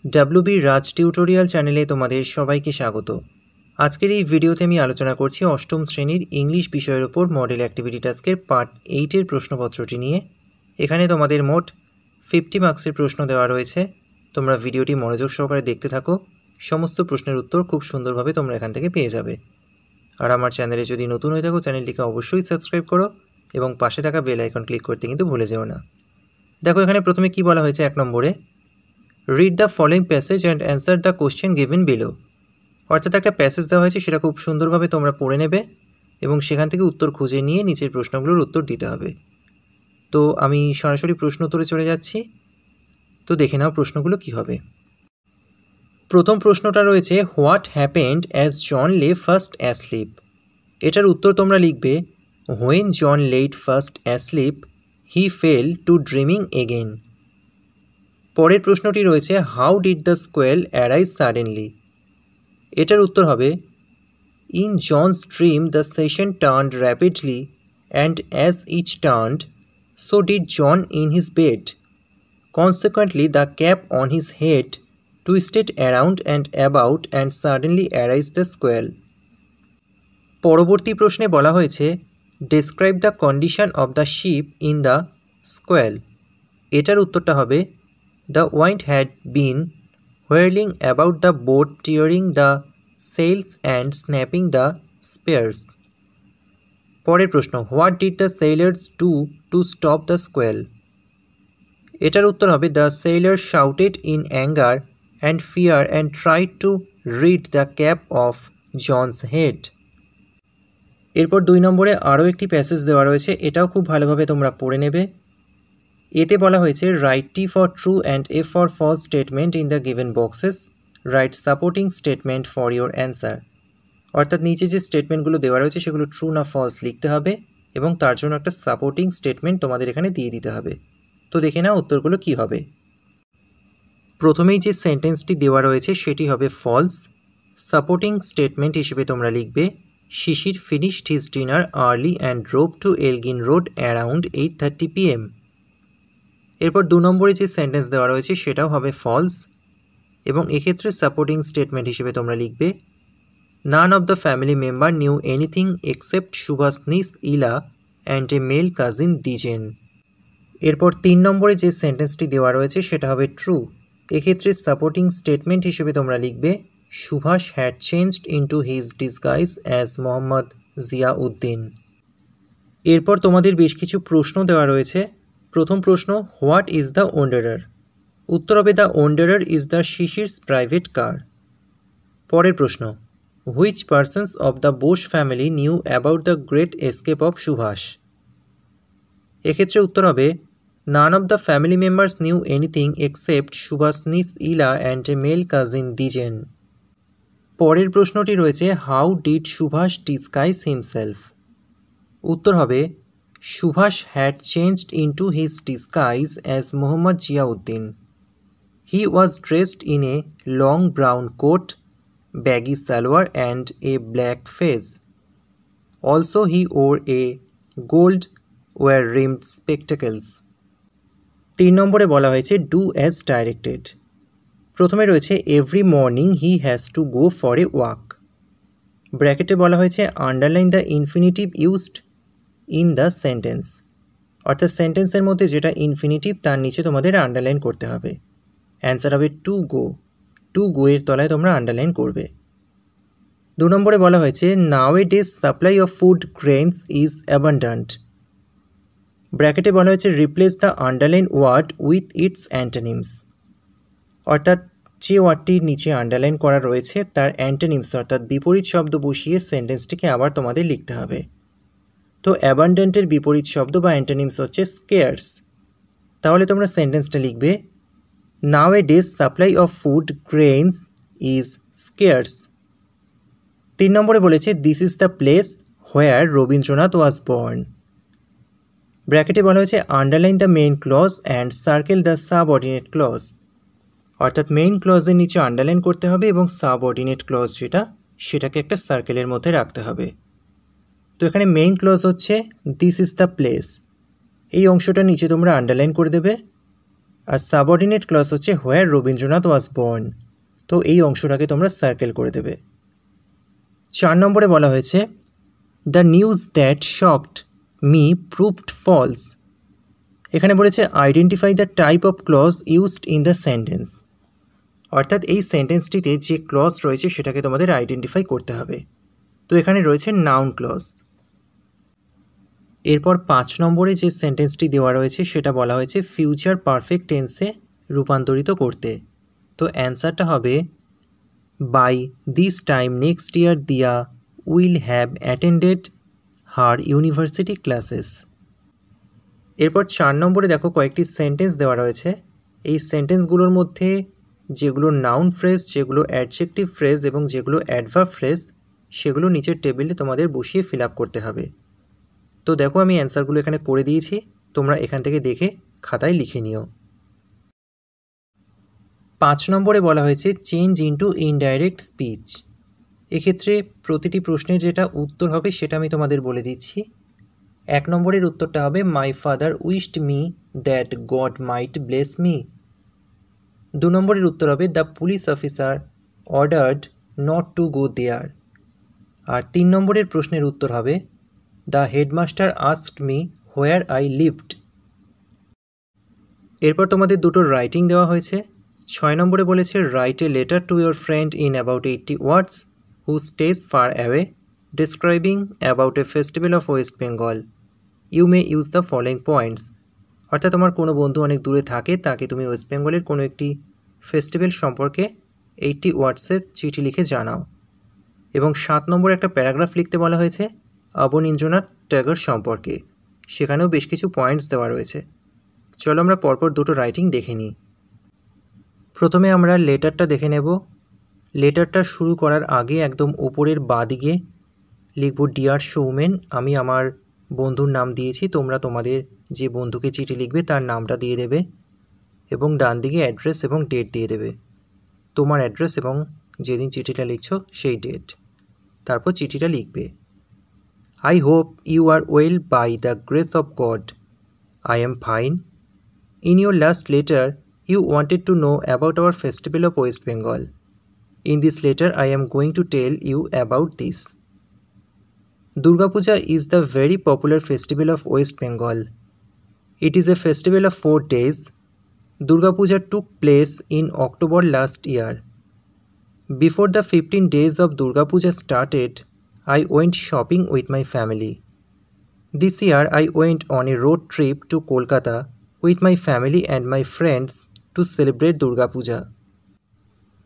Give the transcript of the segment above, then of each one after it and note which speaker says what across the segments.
Speaker 1: WB রাজ tutorial চ্যানেলে তোমাদের সবাইকে স্বাগত। আজকের এই ভিডিওতে আমি আলোচনা করছি অষ্টম শ্রেণীর ইংলিশ বিষয়ের উপর মডেল অ্যাক্টিভিটি টাস্কের পার্ট 8 এর প্রশ্নপত্রটি নিয়ে। এখানে তোমাদের মোট 50 মার্কসের প্রশ্ন দেওয়া রয়েছে। তোমরা ভিডিওটি মনোযোগ সহকারে দেখতে থাকো। সমস্ত প্রশ্নের উত্তর খুব সুন্দরভাবে তোমরা এখান থেকে পেয়ে যাবে। আর আমার চ্যানেলে যদি নতুন হয়ে থাকো চ্যানেলটিকে অবশ্যই সাবস্ক্রাইব করো এবং পাশে থাকা বেল আইকন ক্লিক করতে কিন্তু ভুলে যেও না। দেখো এখানে প্রথমে কি বলা হয়েছে, 1 নম্বরে read the following passage and answer the question given below. অর্থাৎ একটা প্যাসেজ দেওয়া হয়েছে, সেটা খুব সুন্দরভাবে তোমরা পড়ে নেবে এবং সেখান থেকে উত্তর খুঁজে নিয়ে নিচের প্রশ্নগুলোর উত্তর দিতে হবে। তো আমি সরাসরি প্রশ্ন উত্তরে চলে যাচ্ছি। তো দেখে নাও প্রশ্নগুলো কি হবে। প্রথম প্রশ্নটা রয়েছে, হোয়াট হ্যাপেন্ড অ্যাজ জন লে ফার্স্ট অ্যাসলিপ। এটার উত্তর তোমরা লিখবে, when John led first asleep he fell to dreaming again. পরের প্রশ্নটি রয়েছে, how did the squall arise suddenly. এটার উত্তর হবে, in John's dream the session turned rapidly and as each turned so did John in his bed. Consequently the cap on his head twisted around and about and suddenly arise the squall. পরবর্তী প্রশ্নে বলা হয়েছে, describe the condition of the ship in the স্কোয়েল। এটার উত্তরটা হবে, the wind had been whirling about the boat, tearing the sails and snapping the spears. পরের প্রশ্ন, what did the sailors do to stop the squall? এটার উত্তর হবে, the sailors shouted in anger and fear and tried to rid the cap of John's head. এরপর 2 নম্বরে আরও একটি passage দেওয়া রয়েছে, এটাও খুব ভালোভাবে তোমরা পড়ে নেবে। এতে বলা হয়েছে, write T for true and F for false statement in the given boxes, write supporting statement for your answer. অর্থাৎ নিচে যে স্টেটমেন্টগুলো দেওয়া রয়েছে সেগুলো ট্রু না ফলস লিখতে হবে এবং তার জন্য একটা সাপোর্টিং স্টেটমেন্ট তোমাদের এখানে দিয়ে দিতে হবে। তো দেখে নাও উত্তরগুলো কি হবে। প্রথমেই যে সেন্টেন্সটি দেওয়া রয়েছে সেটি হবে ফলস। সাপোর্টিং স্টেটমেন্ট হিসেবে তোমরা লিখবে, Sisir finished his dinner early and drove to Elgin Road around 8:30 PM। এরপর 2 নম্বরে যে সেন্টেন্স দেওয়া রয়েছে সেটাও হবে ফলস এবং এক্ষেত্রে সাপোর্টিং স্টেটমেন্ট হিসেবে তোমরা লিখবে, none of the family member knew anything except Subhash niece Ila and a male cousin দিজেন। এরপর 3 নম্বরে যে সেন্টেন্সটি দেওয়া রয়েছে সেটা হবে ট্রু। এক্ষেত্রে সাপোর্টিং স্টেটমেন্ট হিসেবে তোমরা লিখবে, Subhash had changed into his disguise as Mohammad Ziauddin. এরপর তোমাদের বেশ কিছু প্রশ্ন দেওয়া রয়েছে। প্রথম প্রশ্ন, হোয়াট ইজ দ্য ওন্ডারার। উত্তর হবে, the wanderer is the Sisir's private car. পরের প্রশ্ন, which persons of the Bose family knew about the great escape of Subhash. এক্ষেত্রে উত্তর হবে, none of the family members knew anything except Subhash niece Ila and a male cousin Dwijen. পরের প্রশ্নটি রয়েছে, how did Subhash disguise himself. উত্তর হবে, Subhash had changed into his disguise as Muhammad Ziauddin. He was dressed in a long brown coat, baggy salwar and a black fez. Also he wore a gold wire-rimmed spectacles. 3 নম্বরে বলা হয়েছে, do as directed. প্রথমে রয়েছে, every morning he has to go for a walk. ব্র্যাকেটে বলা হয়েছে, underline the infinitive used in the sentence. অর্থাৎ সেন্টেন্সের মধ্যে যেটা ইনফিনিটিভ তার নিচে তোমাদের আন্ডারলাইন করতে হবে। অ্যান্সার হবে টু গো। টু গো এর তলায় তোমরা আন্ডারলাইন করবে। 2 নম্বরে বলা হয়েছে, nowadays supply of food grains is abundant. ব্র্যাকেটে বলা হয়েছে, replace the underline word with its antonyms. অর্থাৎ যে ওয়ার্ডটির নিচে আন্ডারলাইন করা রয়েছে তার অ্যান্টোনিমস অর্থাৎ বিপরীত শব্দ বসিয়ে সেন্টেন্সটিকে আবার তোমাদের লিখতে হবে। তো অ্যাবান্ডেন্টের বিপরীত শব্দ বা অ্যান্টোনিমস হচ্ছে স্কেয়ার্স। তাহলে তোমরা সেন্টেন্সটা লিখবে, nowadays supply of food grains is scarce. 3 নম্বরে বলেছে, this is the place where Rabindranath was born. ব্র্যাকেটে বলা হয়েছে, underline the main clause and circle the subordinate clause. অর্থাৎ মেইন ক্লজের নিচে আন্ডারলাইন করতে হবে এবং সাবঅর্ডিনেট ক্লজ যেটা সেটাকে একটা সার্কেলের মধ্যে রাখতে হবে। তো এখানে মেইন ক্লজ হচ্ছে দিস ইজ দ্য প্লেস। এই অংশটা নিচে তোমরা আন্ডারলাইন করে দেবে আর সাবঅর্ডিনেট ক্লজ হচ্ছে হোয়ার রবীন্দ্রনাথ ওয়াজ বর্ন। তো এই অংশটাকে তোমরা সার্কেল করে দেবে। 4 নম্বরে বলা হয়েছে the news that shocked me proved false. এখানে বলেছে identify the type of clause used in the sentence. অর্থাৎ এই সেন্টেন্সটিতে যে ক্লজ রয়েছে সেটাকে তোমাদের আইডেন্টিফাই করতে হবে। তো এখানে রয়েছে নাউন ক্লজ। এরপর 5 নম্বরে যে সেন্টেন্সটি দেওয়া রয়েছে সেটা বলা হয়েছে ফিউচার পারফেক্ট টেন্সে রূপান্তরিত করতে। তো অ্যান্সারটা হবে by this time next year Diya will have attended her university classes. এরপর 4 নম্বরে দেখো কয়েকটি সেন্টেন্স দেওয়া রয়েছে। এই সেন্টেন্সগুলোর মধ্যে যেগুলো নাউন ফ্রেজ, যেগুলো অ্যাডজেক্টিভ ফ্রেজ এবং যেগুলো অ্যাডভার্ব ফ্রেজ, সেগুলো নিচের টেবিলে তোমাদের বসিয়ে ফিল আপ করতে হবে। তো দেখো আমি অ্যান্সারগুলো এখানে করে দিয়েছি, তোমরা এখান থেকে দেখে খাতায় লিখে নিও। 5 নম্বরে বলা হয়েছে চেঞ্জ ইনটু ইনডাইরেক্ট স্পিচ। এক্ষেত্রে প্রতিটি প্রশ্নের যেটা উত্তর হবে সেটা আমি তোমাদের বলে দিচ্ছি। 1 নম্বরের উত্তরটা হবে my father wished me that God might bless me. 2 নম্বরের উত্তর হবে the police officer ordered not to go there. আর 3 নম্বরের প্রশ্নের উত্তর হবে the headmaster asked me where I lived. এরপর তোমাদের দুটো রাইটিং দেওয়া হয়েছে। 6 নম্বরে বলেছে write a letter to your friend in about 80 words who stays far away describing about a festival of West Bengal. You may use the following points. অর্থাৎ তোমার কোনো বন্ধু অনেক দূরে থাকে, তাকে তুমি ওয়েস্ট বেঙ্গলের কোনো একটি ফেস্টিভ্যাল সম্পর্কে 80 ওয়ার্ডসের চিঠি লিখে জানাও। এবং 7 নম্বরে একটা প্যারাগ্রাফ লিখতে বলা হয়েছে অবনীন্দ্রনাথ ট্যাগর সম্পর্কে। সেখানেও বেশ কিছু পয়েন্টস দেওয়া রয়েছে। চলো আমরা পরপর দুটো রাইটিং দেখে নিই। প্রথমে আমরা লেটারটা দেখে নেব। লেটারটা শুরু করার আগে একদম উপরের বাঁদিকে লিখব ডিয়ার সৌমেন। আমি আমার বন্ধুর নাম দিয়েছি, তোমরা তোমাদের যে বন্ধুকে চিঠি লিখবে তার নামটা দিয়ে দেবে এবং ডান দিকে অ্যাড্রেস এবং ডেট দিয়ে দেবে, তোমার অ্যাড্রেস এবং যেদিন চিঠিটা লিখছো সেই ডেট। তারপর চিঠিটা লিখবে। I hope you are well by the grace of God. I am fine. In your last letter you wanted to know about our festival of West Bengal. In this letter, I am going to tell you about this. Durga Puja is the very popular festival of West Bengal. It is a festival of 4 days. Durga Puja took place in October last year. Before the 15 days of Durga Puja started, I went shopping with my family. This year, I went on a road trip to Kolkata with my family and my friends to celebrate Durga Puja.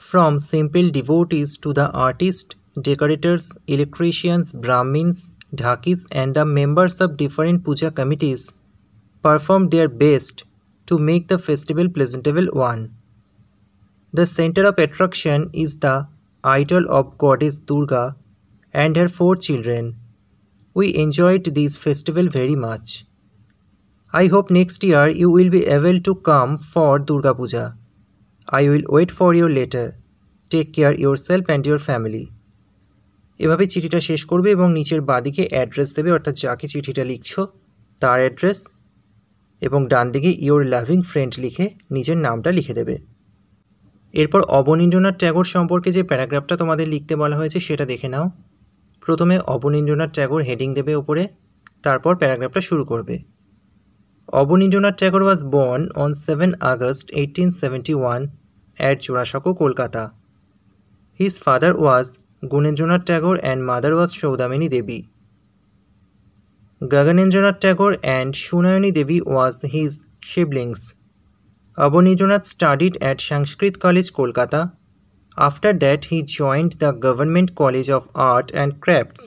Speaker 1: From simple devotees to the artists, decorators, electricians, Brahmins, Dhakis and the members of different puja committees performed their best to make the festival presentable one. The center of attraction is the idol of goddess Durga and her 4 children. We enjoyed this festival very much. I hope next year you will be able to come for Durga Puja. I will wait for your letter. Take care yourself and your family. এভাবে চিঠিটা শেষ করবে এবং নিচের বাঁদিকে address দেবে, অর্থাৎ যাকে চিঠিটা লিখছো তার অ্যাড্রেস, এবং ডান দিকে ইয়োর লাভিং ফ্রেন্ড লিখে নিজের নামটা লিখে দেবে। এরপর অবনীন্দ্রনাথ ট্যাগর সম্পর্কে যে প্যারাগ্রাফটা তোমাদের লিখতে বলা হয়েছে সেটা দেখে নাও। প্রথমে অবনীন্দ্রনাথ ট্যাগর হেডিং দেবে ওপরে, তারপর প্যারাগ্রাফটা শুরু করবে। Abanindranath Tagore was born on 7 August 1871 at Jorashako, Kolkata. His father was Gunindranath Tagore and mother was Saudamini Devi. Gaganendranath Tagore and Shunayani Devi was his siblings. Abanindranath studied at Sanskrit College, Kolkata. After that, he joined the Government College of Art and Crafts.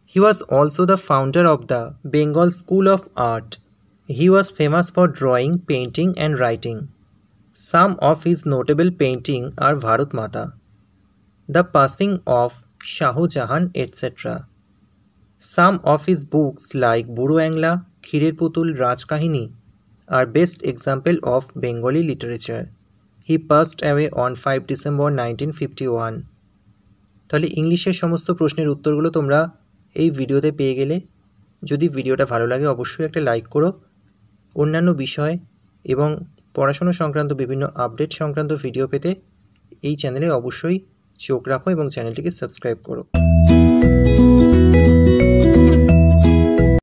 Speaker 1: He was also the founder of the Bengal School of Art. He was famous for drawing, painting and writing. Some of his notable paintings are Bharat Mata, The Passing of Shah Jahan, etc. Some of his books like Buro Angla, Khirer Putul, Raj Kahini are best example of Bengali literature. He passed away on 5 December 1951. তাহলে ইংলিশের সমস্ত প্রশ্নের উত্তরগুলো তোমরা এই ভিডিওতে পেয়ে গেলে। যদি ভিডিওটা ভালো লাগে অবশ্যই একটা লাইক করো। অন্যান্য বিষয় এবং পড়াশোনা সংক্রান্ত বিভিন্ন আপডেট সংক্রান্ত ভিডিও পেতে এই চ্যানেলে অবশ্যই চোখ রাখো এবং চ্যানেলটিকে সাবস্ক্রাইব করো।